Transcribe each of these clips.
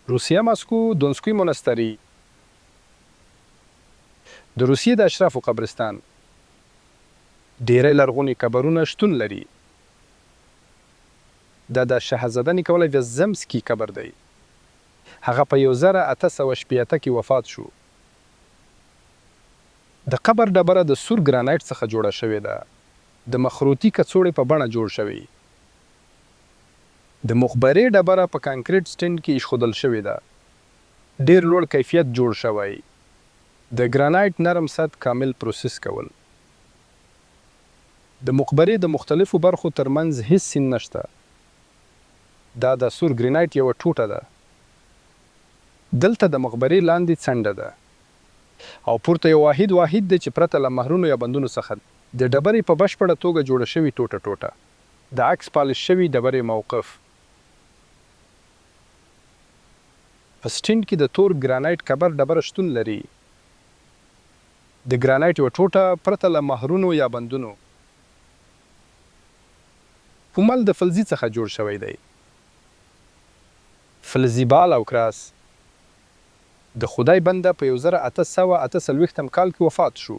روسیه ماسکو دونسکوی مونستری د روسیې د اشرافو قبرستان ډېری لرغوني قبرونه شتون لري. دا د شهزاده نیکولای ویزمسکي قبر دی. هغه په 1886 کې وفات شو. د قبر ډبره د سور ګرانایټ څخه جوړه شوې ده. د مخروطي کڅوړې په بڼه جوړ شوی. د مقبرې ډبره په کانکریټ سټینډ کې ایښودل شوې ده. ډېر لوړ کیفیت جوړ شوی. د ګرانایټ نرم سطح کامل پروسس کول. د مقبرې د مختلفو برخو ترمنځ هیڅ سین نشته. دا د سور ګرانایټ یوه ټوټه ده. دلته د مقبرې لاندې څنډه ده. او پورته یو واحد دی چې پرته له مهرونو یا بندونو څخه د ډبرې په بشپړه توګه جوړه شوې ټوټه. د عکس پالش شوي ډبرې موقف. په سټینډ کې د تور ګرانایټ قبر ډبره شتون لري. د ګرانایټ یوه ټوټه پرته له مهرونو یا بندونو. پومل د فلزي څخه جوړ شوی دی. فلزي بال او کراس. د خدای بنده په 1848 کال کې وفات شو.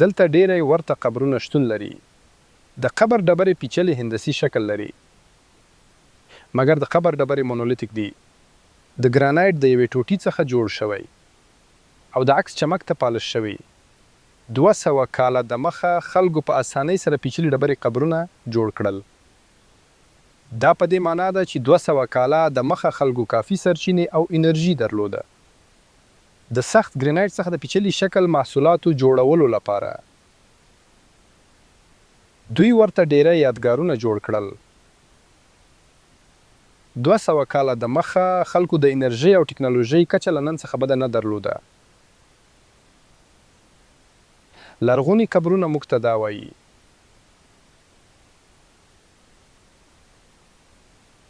دلته ډېری ورته قبرونه شتون لري. د قبر ډبرې پیچلي هندسي شکل لري. مګر د قبر ډبرې مونولیتیک دي. د ګرانایټ د یوې ټوټې څخه جوړ شوی. او د عکس چمک ته پالش شوی. 200 کاله د مخه خلکو په اسانۍ سره پیچلي ډبرې قبرونه جوړ کړل. دا په دې معنا ده چې 200 کاله د مخه خلکو کافي سرچینې او انرژي درلوده. د سخت ګرانایټ څخه د پیچلي شکل محصولاتو جوړولو لپاره. دوی ورته ډیری یادګارونه جوړ کړل. 200 کاله د مخه خلکو د انرژي او ټکنالوژۍ کچه له نن څخه بده نه درلوده. لرغوني قبرونه موږ ته دا وایي